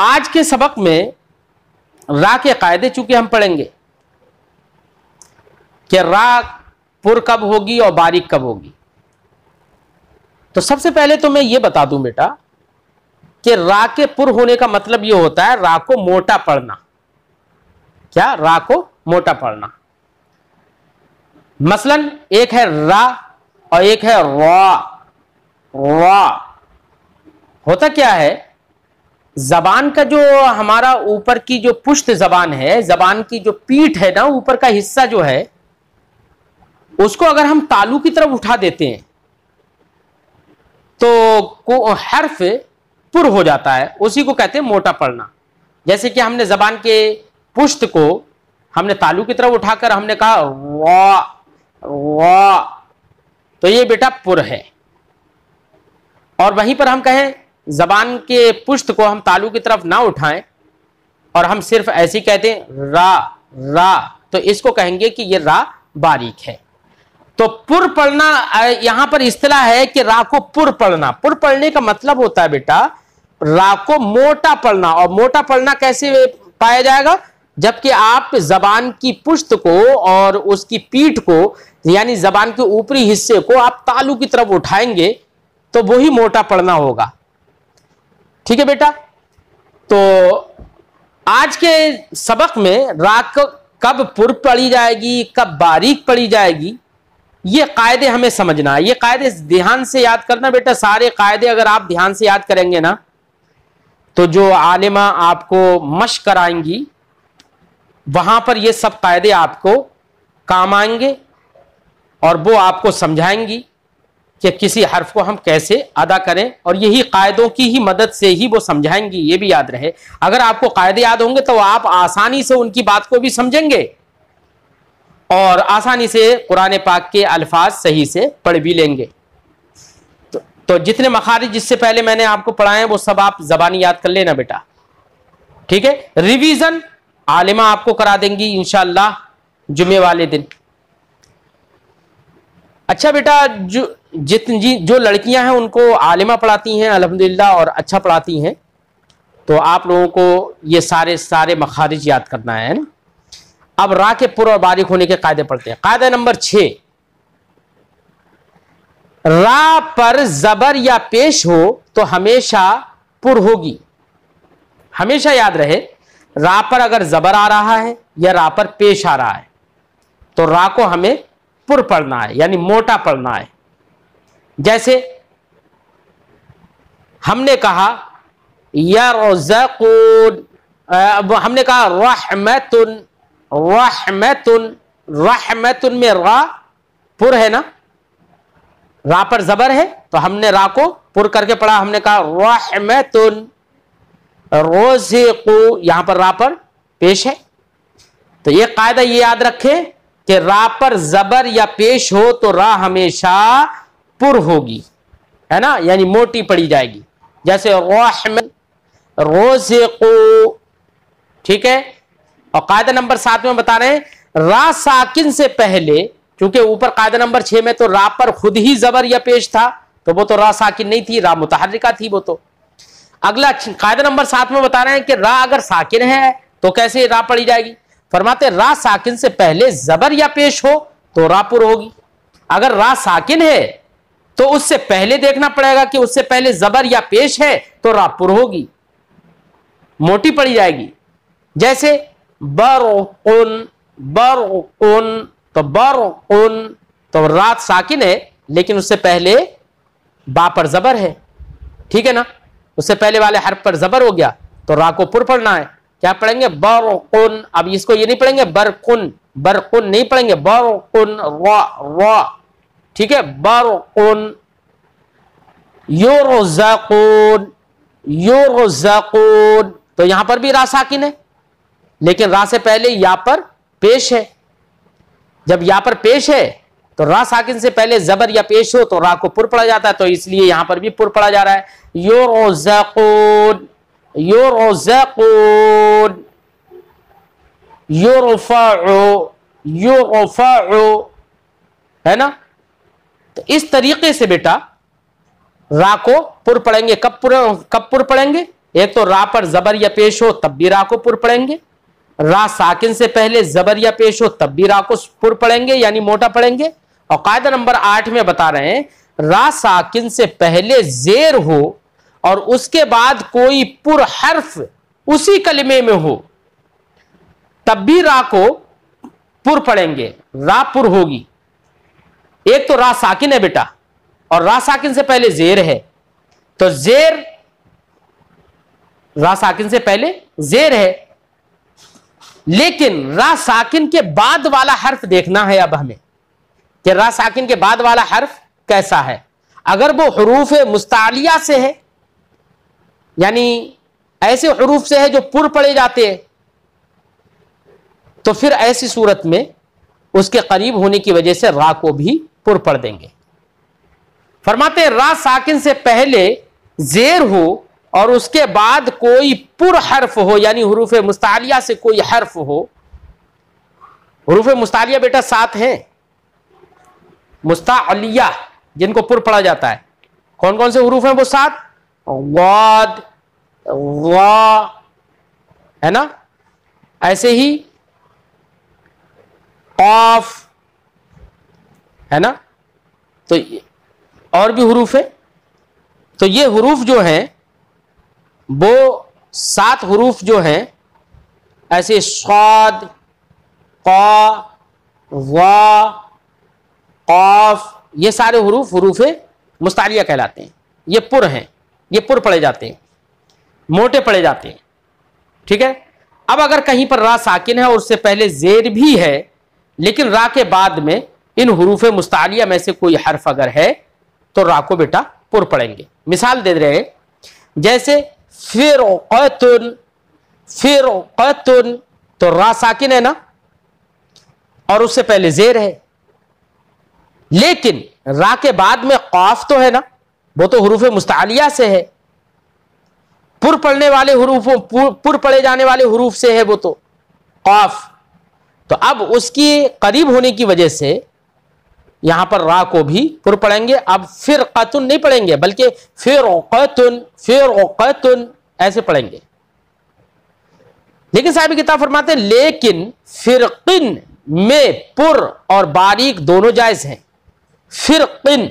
आज के सबक में रा के कायदे चूंकि हम पढ़ेंगे कि रा पुर कब होगी और बारीक कब होगी। तो सबसे पहले तो मैं ये बता दूं बेटा कि रा के पुर होने का मतलब ये होता है रा को मोटा पढ़ना। क्या? रा को मोटा पढ़ना। मसलन एक है रा और एक है रा। रा होता क्या है, जबान का जो हमारा ऊपर की जो पुष्ट जबान है, जबान की जो पीठ है ना, ऊपर का हिस्सा जो है, उसको अगर हम तालू की तरफ उठा देते हैं तो हर्फ पुर हो जाता है। उसी को कहते हैं मोटा पढ़ना। जैसे कि हमने जबान के पुष्ट को हमने तालू की तरफ उठाकर हमने कहा वा वा, तो ये बेटा पुर है। और वहीं पर हम कहें जबान के पुष्ट को हम तालू की तरफ ना उठाएं और हम सिर्फ ऐसे ही कहते हैं रा रा, तो इसको कहेंगे कि ये रा बारीक है। तो पुर पढ़ना यहां पर इस्तिलाह है कि रा को पुर पढ़ना। पुर पढ़ने का मतलब होता है बेटा रा को मोटा पढ़ना। और मोटा पढ़ना कैसे पाया जाएगा? जबकि आप जबान की पुष्ट को और उसकी पीठ को यानी जबान के ऊपरी हिस्से को आप तालू की तरफ उठाएंगे तो वही मोटा पढ़ना होगा। ठीक है बेटा। तो आज के सबक में रा कब पुर पढ़ी जाएगी, कब बारीक पढ़ी जाएगी, ये कायदे हमें समझना है। ये कायदे ध्यान से याद करना बेटा। सारे कायदे अगर आप ध्यान से याद करेंगे ना तो जो आलिमा आपको मश्क कराएंगी वहां पर ये सब कायदे आपको काम आएंगे और वो आपको समझाएंगी कि किसी हर्फ को हम कैसे अदा करें, और यही कायदों की ही मदद से ही वो समझाएंगी। ये भी याद रहे, अगर आपको कायदे याद होंगे तो आप आसानी से उनकी बात को भी समझेंगे और आसानी से कुरान पाक के अल्फाज सही से पढ़ भी लेंगे। तो जितने मखारिज जिससे पहले मैंने आपको पढ़ाए वो सब आप जबानी याद कर लेना बेटा। ठीक है। रिवीजन आलिमा आपको करा देंगी इंशाअल्लाह जुमे वाले दिन। अच्छा बेटा, जो लड़कियां हैं उनको आलिमा पढ़ाती हैं अल्हम्दुलिल्लाह और अच्छा पढ़ाती हैं, तो आप लोगों को ये सारे मखारिज याद करना है ना। अब रा के पुर और बारीक होने के कायदे पढ़ते हैं। कायदा नंबर 6, रा पर जबर या पेश हो तो हमेशा पुर होगी। हमेशा याद रहे, रा पर अगर जबर आ रहा है या रा पर पेश आ रहा है तो रा को हमें पुर पढ़ना है, यानी मोटा पढ़ना है। जैसे हमने कहा यरज़क़ून, हमने कहा रहमतुन, रहमतुन, रहमतुन में रा पुर है ना, रा पर जबर है तो हमने रा को पुर करके पढ़ा। हमने कहा रहमतुन, रोज़क़ू, यहां पर रा पर पेश है। तो ये कायदा ये याद रखें कि रा पर जबर या पेश हो तो रा हमेशा पुर होगी, है ना, यानी मोटी पड़ी जाएगी। जैसे रहमत, रोज़क़ू। ठीक है। और कायदा नंबर 7 में बता रहे हैं रा साकिन से पहले, क्योंकि ऊपर कायदा नंबर 6 में तो रा पर खुद ही जबर या पेश था तो वो तो रा साकिन नहीं थी, रा मुतहर्रिका थी वो तो। अगला कायदा नंबर 7 में बता रहे हैं कि रा अगर साकिन है तो कैसे रा पढ़ी जाएगी। फरमाते रा साकिन से पहले जबर या पेश हो तो रा पुर होगी। अगर रा साकिन है तो उससे पहले देखना पड़ेगा कि उससे पहले जबर या पेश है तो रा पुर होगी, मोटी पड़ी जाएगी। जैसे बरकुन, बरकुन, तो बरकुन तो रात साकिन है लेकिन उससे पहले बा पर जबर है। ठीक है ना, उससे पहले वाले हर्फ पर जबर हो गया तो रा को पुर पढ़ना है। क्या पढ़ेंगे? बरकुन। अब इसको ये नहीं पढ़ेंगे बरकुन, बरकुन नहीं पढ़ेंगे, बरकुन रा रा। ठीक है। बरकुन। युरज़क़ून, युरज़क़ून, तो यहां पर भी रा साकिन है लेकिन रा से पहले या पर पेश है। जब या पर पेश है तो रा साकिन से पहले जबर या पेश हो तो रा को पुर पढ़ा जाता है, तो इसलिए यहां पर भी पुर पढ़ा जा रहा है। युरज़क़ून, युरज़क़ून, युरफ़अु, युरफ़अु, है ना। तो इस तरीके से बेटा रा को पुर पढ़ेंगे। कब पुर पढ़ेंगे? एक तो रा पर जबर या पेश हो तब भी रा को पुर पढ़ेंगे, रा साकिन से पहले जबर या पेश हो तब भी रा को पुर पढ़ेंगे यानी मोटा पढ़ेंगे। और कायदा नंबर 8 में बता रहे हैं रा साकिन से पहले जेर हो और उसके बाद कोई पुर हर्फ उसी कलिमे में हो तब भी रा को पुर पढ़ेंगे, रा पुर होगी। एक तो रा साकिन है बेटा और रा साकिन से पहले जेर है, तो जेर रा साकिन से पहले जेर है, लेकिन रा साकिन के बाद वाला हर्फ देखना है अब हमें कि रा साकिन के बाद वाला हर्फ कैसा है। अगर वो हुरूफ मुस्तालिया से है यानी ऐसे हुरूफ से है जो पुर पढ़े जाते हैं, तो फिर ऐसी सूरत में उसके करीब होने की वजह से रा को भी पुर पढ़ देंगे। फरमाते हैं रा साकिन से पहले जेर हो और उसके बाद कोई पुर हर्फ हो यानी हुरूफ मुस्तालिया से कोई हर्फ हो। हुरूफ मुस्तालिया बेटा 7 हैं मुस्तालिया जिनको पुर पढ़ा जाता है। कौन कौन से हुरूफ हैं वो 7? वाद, वा, है ना, ऐसे ही काफ, है ना, तो और भी हुरूफ है। तो ये हुरूफ जो हैं वो 7 हुरूफ जो हैं ऐसे स्वाद, क़ा, वा, क़ाफ, ये सारे हुरूफ हुरूफ मुस्तालिया कहलाते हैं। ये पुर हैं, ये पुर पढ़े जाते हैं, मोटे पढ़े जाते हैं। ठीक है। अब अगर कहीं पर रा साकिन है और उससे पहले जेर भी है लेकिन रा के बाद में इन हुरूफ मुस्तालिया में से कोई हर्फ अगर है तो रा को बेटा पुर पढ़ेंगे। मिसाल दे रहे हैं जैसे फिरक़तुन, फिरक़तुन, तो रा साकिन है ना और उससे पहले जेर है, लेकिन रा के बाद में क़ाफ तो है ना, वो तो हुरूफ मुस्तालिया से है, पुर पढ़ने वाले हुरूफों, पुर पढ़े जाने वाले हुरूफ से है वो तो क़ाफ। तो अब उसकी करीब होने की वजह से यहां पर रा को भी पुर पढ़ेंगे। अब फिरक़तुन नहीं पढ़ेंगे बल्कि फिरक़तुन, फिरक़तुन ऐसे पढ़ेंगे। लेकिन साहिब किताब फरमाते हैं लेकिन फिरक़िन में पुर और बारीक दोनों जायज हैं। फिरक़िन,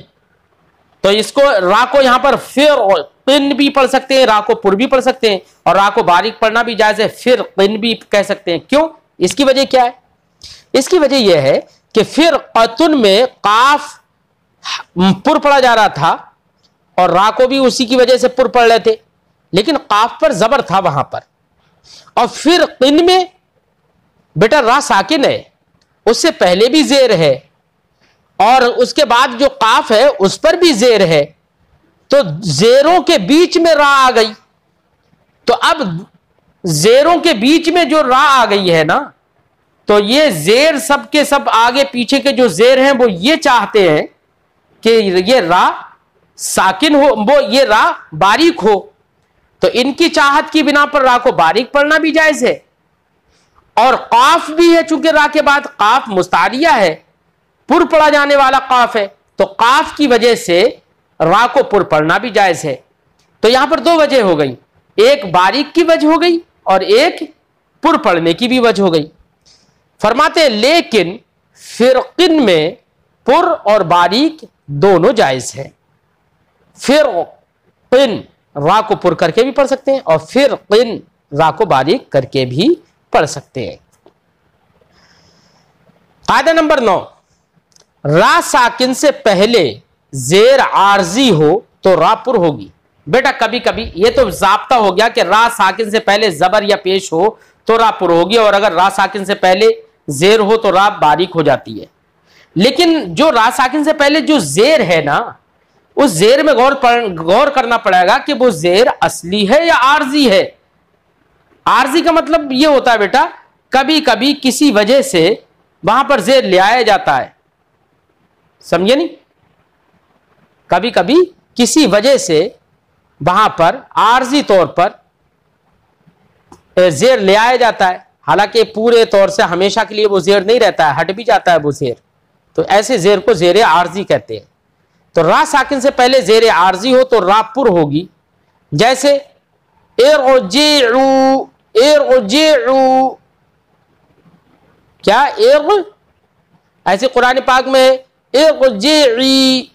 तो इसको रा को यहां पर फिरक़िन भी पढ़ सकते हैं, रा को पुर भी पढ़ सकते हैं और रा को बारीक पढ़ना भी जायज है, फिरक़िन भी कह सकते हैं। क्यों? इसकी वजह क्या है? इसकी वजह यह है कि फिरक़तुन में काफ पुर पढ़ा जा रहा था और रा को भी उसी की वजह से पुर पढ़ रहे थे, लेकिन काफ पर जबर था वहां पर। और फिरक़िन में बेटा रा साकिन है, उससे पहले भी जेर है और उसके बाद जो काफ है उस पर भी जेर है, तो जेरों के बीच में रा आ गई। तो अब जेरों के बीच में जो रा आ गई है ना, तो ये जेर सब के सब आगे पीछे के जो जेर हैं वो ये चाहते हैं कि ये रा साकिन हो, वो ये रा बारीक हो। तो इनकी चाहत की बिना पर रा को बारीक पढ़ना भी जायज है और काफ भी है, चूंकि रा के बाद काफ मुस्तालिया है, पुर पढ़ा जाने वाला काफ है, तो काफ की वजह से रा को पुर पढ़ना भी जायज है। तो यहां पर 2 वजह हो गई, एक बारीक की वजह हो गई और एक पुर पढ़ने की भी वजह हो गई। फरमाते हैं लेकिन फिरक़िन में पुर और बारीक दोनों जायज है। फिरक़िन रा को पुर करके भी पढ़ सकते हैं और फिरक़िन रा को बारीक करके भी पढ़ सकते हैं। कायदा नंबर 9, रा साकिन से पहले जेर आरजी हो तो रा पुर होगी। बेटा कभी कभी ये तो ज़ाब्ता हो गया कि रा साकिन से पहले जबर या पेश हो तो रा पुर होगी और अगर रा साकिन से पहले जेर हो तो रा बारीक हो जाती है। लेकिन जो रा साकिन से पहले जो जेर है ना, उस जेर में गौर करना पड़ेगा कि वो जेर असली है या आरजी है। आरजी का मतलब ये होता है बेटा कभी कभी किसी वजह से वहां पर जेर ले आया जाता है, समझे नहीं, कभी कभी किसी वजह से वहां पर आरजी तौर पर जेर ले आया जाता है, हालांकि पूरे तौर से हमेशा के लिए वो जेर नहीं रहता है, हट भी जाता है वो जेर। तो ऐसे जेर को जेर आरजी कहते हैं। तो रा साकिन से पहले जेर आरजी हो तो रा पुर होगी। जैसे इरजिउ, इरजिउ, क्या इर, ऐसे कुरान पाक में इरजिई,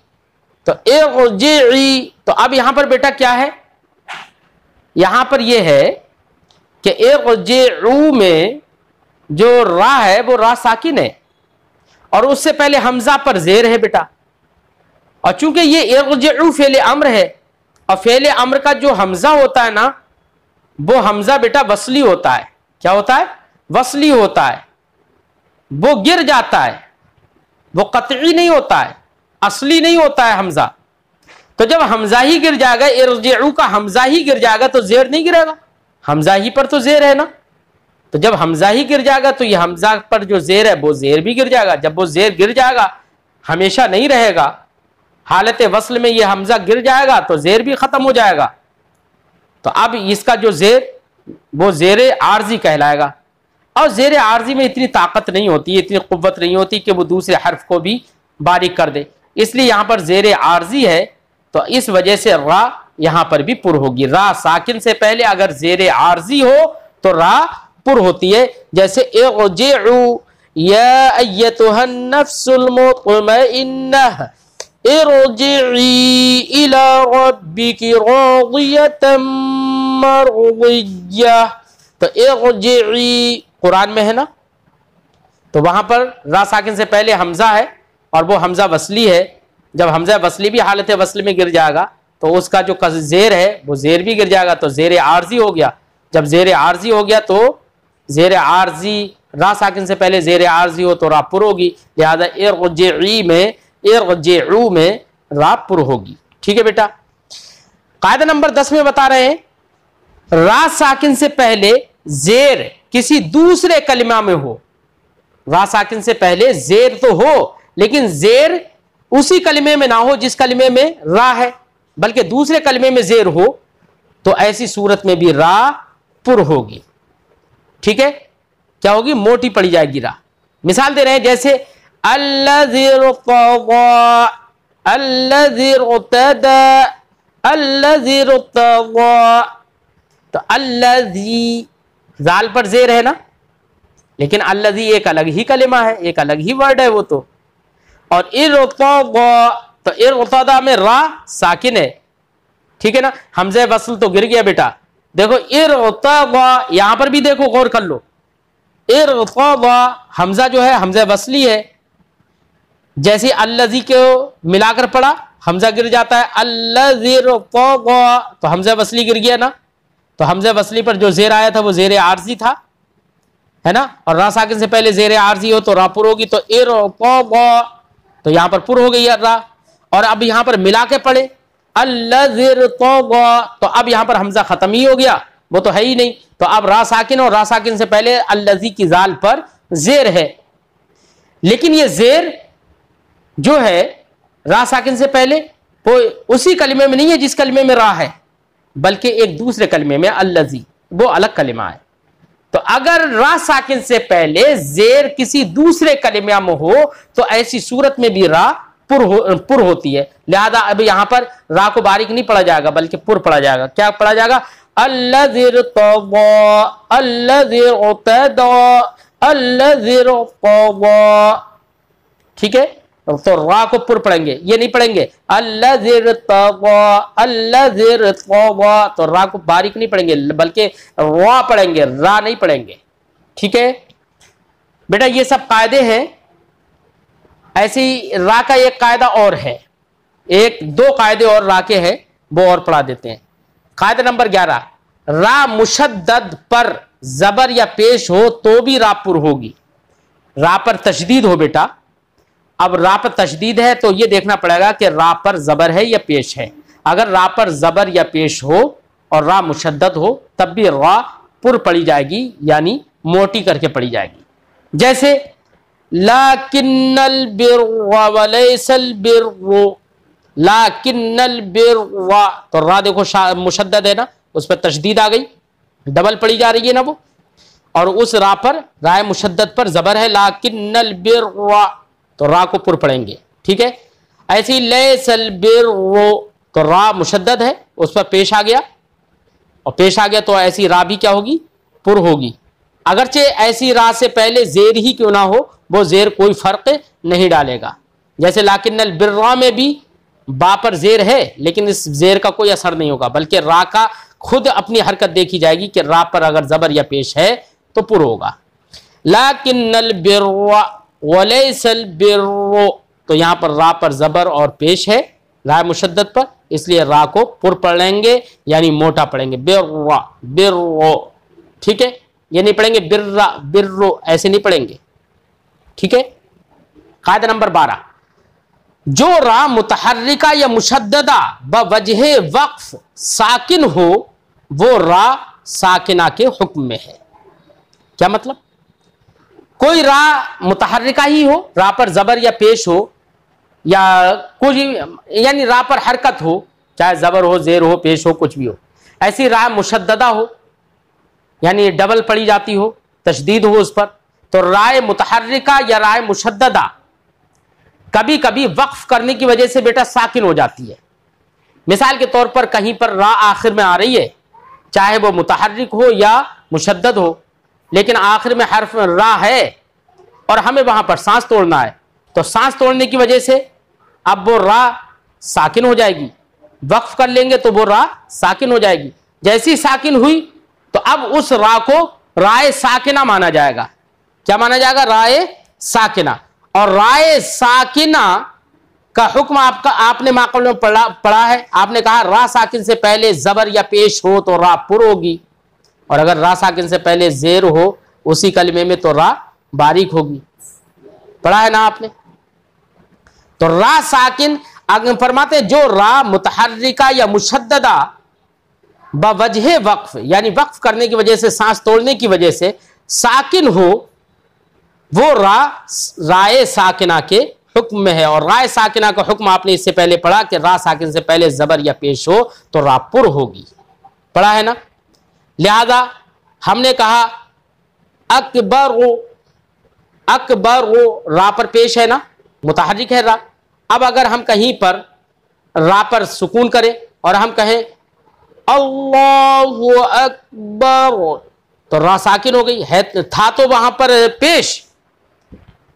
तो इरजिई, तो अब यहां पर बेटा क्या है, यहां पर यह है कि इरजिउ में जो रा है वो रा साकिन है और उससे पहले हमजा पर जेर है बेटा। और चूंकि ये इरजिउ फेले अम्र है और फेले अम्र का जो हमजा होता है ना, वो हमजा बेटा वसली होता है। क्या होता है? वसली होता है, वो गिर जाता है, वो कतई नहीं होता है, असली नहीं होता है हमजा। तो जब हमजा ही गिर जाएगा, इरजिउ का हमजा ही गिर जाएगा तो जेर नहीं गिरेगा, हमजा ही पर तो जेर है ना। तो जब हमजा ही गिर जाएगा तो ये हमजा पर जो जेर है वो जेर भी गिर जाएगा। जब वो जेर गिर जाएगा, हमेशा नहीं रहेगा, हालत वस्ल में ये हमजा गिर जाएगा तो जेर भी खत्म हो जाएगा। तो अब इसका जो जेर वो जेर आर्जी कहलाएगा। और जेर आर्जी में इतनी ताकत नहीं होती, इतनी कुव्वत नहीं होती कि वो दूसरे हर्फ को भी बारीक कर दे, इसलिए यहां पर जेर आर्जी है, तो इस वजह से रा यहां पर भी पुर होगी। रा साकिन से पहले अगर जेर आर्जी हो तो रा पुर होती है। जैसे इरजिउ या अय्यतुहन नफ्सुल मुतमइन्नह इरजिई इला रब्बिकी रादियतम मरदिय्यह। तो इरजिई कुरान में है ना, तो वहां पर रा साकिन से पहले हमजा है और वो हमजा वसली है। जब हमजा वसली भी हालत वसल में गिर जाएगा तो उसका जो जेर है वो जेर भी गिर जाएगा, तो जेर आर्जी हो गया। जब जेर आर्जी हो गया तो जेर आर्जी, रा साकिन से पहले जेर आर्जी हो तो रा पुर होगी, लिहाजा इरजिई में, इरजिउ में रा पुर होगी। ठीक है बेटा। कायदा नंबर 10 में बता रहे हैं, रा साकिन से पहले जेर किसी दूसरे कलिमा में हो। रा साकिन से पहले जेर तो हो, लेकिन जेर उसी कलिमे में ना हो जिस कलिमे में रा है, बल्कि दूसरे कलिमे में जेर हो, तो ऐसी सूरत में भी रा पुर होगी। ठीक है, क्या होगी? मोटी पड़ी जाएगी रा। मिसाल दे रहे हैं, जैसे अल्लज़ी रुतदा, अल्लज़ी रुतदा, अल्लज़ी रुतदा। तो अल्लज़ी जाल पर जेर है ना, लेकिन अल्लज़ी एक अलग ही कलिमा है, एक अलग ही वर्ड है वो तो। और इरतदा, तो इरतदा में रा साकिन है, ठीक है ना, हमज़े वस्ल तो गिर गया बेटा। देखो इरतदा, यहां पर भी देखो, गौर कर लो, इरतदा हमजा जो है हमज़े वस्ली है। जैसे अल्लज़ी को मिलाकर पढ़ा, हमजा गिर जाता है, अल्लज़ी इरतदा, तो हमज़ा वस्ली गिर गया ना। तो हमज़े वस्ली पर जो जेर आया था वो जेर आर्जी था, है ना। और रा साकिन से पहले जेर आर्जी हो तो रा पुर होगी, तो इरतदा, तो यहां पर पुर हो गई रा। और अब यहां पर मिला के पढ़े अल्लज़ी इरतदा, तो अब यहां पर हमजा खत्म ही हो गया, वो तो है ही नहीं। तो अब रा साकिन और रा साकिन से पहले अल्लज़ी की जाल पर जेर है, लेकिन ये जेर जो है रा साकिन से पहले वो उसी कलिमे में नहीं है जिस कलिमे में रा है, बल्कि एक दूसरे कलिमे में अल्लज़ी, वो अलग कलिमा है। तो अगर रा साकिन से पहले जेर किसी दूसरे कलिमा में हो तो ऐसी सूरत में भी रा पुर होती है। लिहाजा अब यहां पर रा को बारीक नहीं पढ़ा जाएगा बल्कि पुर पढ़ा जाएगा। क्या पढ़ा जाएगा? अल्लज़ी इरतदा, अल्लज़ी उतदा, अल्लज़ी इरतदा। ठीक है, तो रा को पुर पढ़ेंगे, ये नहीं पढ़ेंगे अल्लज़ी इरतदा, अल्लज़ी इरतदा, तो रा को बारीक नहीं पढ़ेंगे बल्कि रा पढ़ेंगे, रा नहीं पढ़ेंगे। ठीक है बेटा, ये सब कायदे हैं। ऐसे ही रा का एक कायदा और है, एक दो कायदे और रा के हैं, वो और पढ़ा देते हैं। कायदा नंबर 11, रा मुशद्दद पर जबर या पेश हो तो भी रा पुर होगी। रा पर तशदीद हो बेटा, अब रा पर तशदीद है तो ये देखना पड़ेगा कि रा पर जबर है या पेश है। अगर रा पर जबर या पेश हो और रा मुशद्दद हो तब भी रा पुर पड़ी जाएगी, यानी मोटी करके पड़ी जाएगी। जैसे लाकिन्नल बिर्र वलैसल बिर्र, लाकिन्नल बिर्र, तो रा देखो मुशद्दद है ना, उस पर तशदीद आ गई, डबल पड़ी जा रही है ना वो, और उस रा पर राय मुशद्दद पर जबर है, लाकिन्नल बिर्र, तो रा को पुर पढ़ेंगे। ठीक है, ऐसी लैसल बिर्र, तो रा मुशद्दद है, उस पर पेश आ गया, और पेश आ गया तो ऐसी रा भी क्या होगी, पुर होगी। अगरचे ऐसी रा से पहले जेर ही क्यों ना हो, वो जेर कोई फर्क नहीं डालेगा। जैसे लाकिन्नल बिर्रा में भी बा पर जेर है, लेकिन इस जेर का कोई असर नहीं होगा, बल्कि रा का खुद अपनी हरकत देखी जाएगी कि रा पर अगर जबर या पेश है तो पुर होगा। लाकिन्नल बिर्रा वलैसल बिर्रो, तो यहां पर रा पर जबर और पेश है, रा मुशद्दद पर, इसलिए रा को पुर पढ़ेंगे यानी मोटा पढ़ेंगे, बिर्रा बिर्रो। ठीक है, ये नहीं पढ़ेंगे बिर्रा बिर्रो, ऐसे नहीं पढ़ेंगे। ठीक है। कायदा नंबर 12, जो रा मुतहर्रिका या मुशद्ददा बवजह वक्फ साकिन हो वो रा साकिना के हुक्म में है। क्या मतलब, कोई रा मुतहर्रिका ही हो, रा पर जबर या पेश हो या कुछ, यानी रा पर हरकत हो, चाहे जबर हो, जेर हो, पेश हो, कुछ भी हो। ऐसी रा मुशद्ददा हो यानी डबल पढ़ी जाती हो, तशदीद हो उस पर, तो राय मुतहर्रिका या राय मुशद्ददा कभी कभी वक्फ करने की वजह से बेटा साकिन हो जाती है। मिसाल के तौर पर कहीं पर रा आखिर में आ रही है, चाहे वो मुतहर्रिक हो या मुशद्दद हो, लेकिन आखिर में हर्फ रा है और हमें वहां पर सांस तोड़ना है, तो सांस तोड़ने की वजह से अब वो रा साकिन हो जाएगी। वक्फ कर लेंगे तो वो रा साकिन हो जाएगी। जैसी साकिन हुई तो अब उस रा को राय साकिना माना जाएगा। क्या माना जाएगा, राय साकिना। और राय साकिना का हुक्म आपने माक़ल में पढ़ा है, आपने कहा रा साकिन से पहले जबर या पेश हो तो रा पुर होगी, और अगर रा साकिन से पहले जेर हो उसी कलमे में तो रा बारीक होगी। पढ़ा है ना आपने। तो रा साकिन आगे फरमाते हैं, जो रा मुतहर्रिका या मुशद्ददा बवजह वक्फ यानी वक्फ करने की वजह से, सांस तोड़ने की वजह से साकिन हो, वो रा राय साकिना के हुक्म में है। और राय साकिना का हुक्म आपने इससे पहले पढ़ा कि रा साकिन से पहले जबर या पेश हो तो रा पुर होगी। पढ़ा है ना। लिहाजा हमने कहा अकबर अकबर रा पर पेश है ना, मुतहर्रिक है रा। अब अगर हम कहीं पर रा पर सुकून करें और हम कहें अल्लाहु अकबर, तो रा साकिन हो गई है, था तो वहां पर पेश,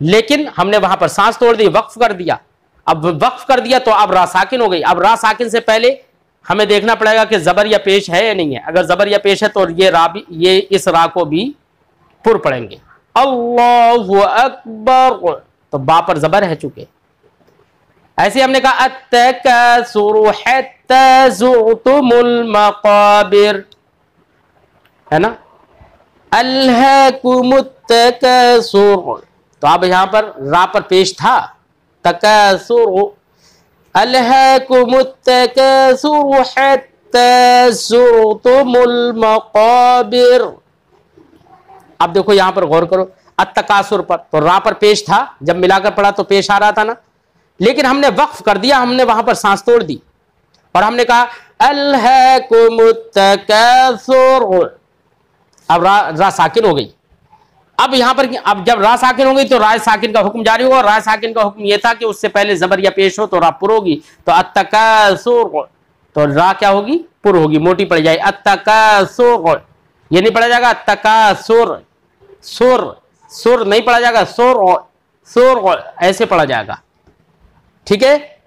लेकिन हमने वहां पर सांस तोड़ दी, वक्फ कर दिया। अब वक्फ कर दिया तो अब रा साकिन हो गई। अब रा साकिन से पहले हमें देखना पड़ेगा कि जबर या पेश है या नहीं है। अगर जबर या पेश है तो ये रा भी, ये इस रा को भी पुर पढ़ेंगे, अल्लाहु अकबर, तो बा पर जबर है चुके। ऐसे हमने कहा अत्तकासुरु हत्ता ज़ुरतुमुल मक़ाबिर, है ना, अल्हाकुमुत तकासुर, तो अब यहां पर रा पर पेश था तकासुरु, अल्हाकुमुत तकासुरु हत्ता ज़ुरतुमुल मक़ाबिर। अब देखो यहां पर गौर करो, अत्तकासुर पर तो रा पर पेश था, जब मिलाकर पढ़ा तो पेश आ रहा था ना, लेकिन हमने वक्फ कर दिया, हमने वहां पर सांस तोड़ दी और हमने कहा अल्हाकुमुत तकासुर, अब रा साकिन हो गई। अब यहां पर अब जब रा साकिन हो गई तो रा साकिन का हुक्म जारी होगा। रा साकिन का हुक्म यह था कि उससे पहले जबर या पेश हो तो रा पुर होगी, तो अत्तकासुर, तो रा क्या होगी, पुर होगी, मोटी पड़ जाएगी, अत्तकासुर। ये नहीं पढ़ा जाएगा अत्तकासुर, सुर सुर नहीं पढ़ा जाएगा, सुर सुर ऐसे पढ़ा जाएगा। ठीक है।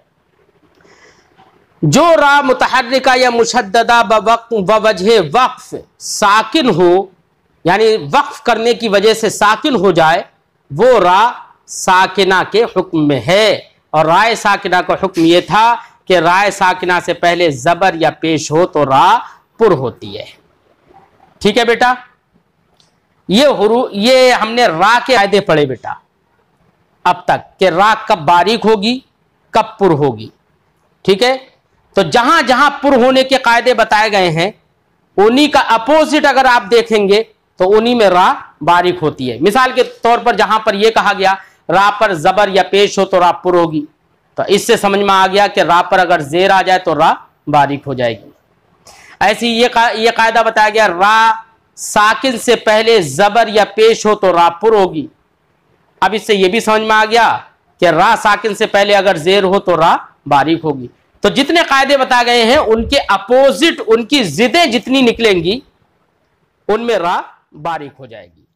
जो रा मुतहर्रिका या मुशद्ददा बवजह वक्फ साकिन हो यानी वक्फ करने की वजह से साकिन हो जाए, वो रा साकिना के हुक्म में है। और राय साकिना का हुक्म यह था कि राय साकिना से पहले जबर या पेश हो तो रा पुर होती है। ठीक है बेटा, ये हमने रा के कायदे पढ़े बेटा अब तक कि रा कब बारीक होगी, कब पुर होगी। ठीक है। तो जहां जहां पुर होने के कायदे बताए गए हैं उन्हीं का अपोजिट अगर आप देखेंगे तो उन्हीं में रा बारीक होती है। मिसाल के तौर पर जहां पर यह कहा गया रा पर जबर या पेश हो तो रा पुर होगी, तो इससे समझ में आ गया कि रा पर अगर जेर आ जाए तो रा बारीक हो जाएगी। ऐसी ये कायदा बताया गया रा साकिन से पहले जबर या पेश हो तो रा पुर होगी। अब इससे यह भी समझ में आ गया कि रा साकिन से पहले अगर जेर हो तो रा बारीक होगी। तो जितने कायदे बताए गए हैं उनके अपोजिट, उनकी जिदें जितनी निकलेंगी उनमें रा बारीक हो जाएगी।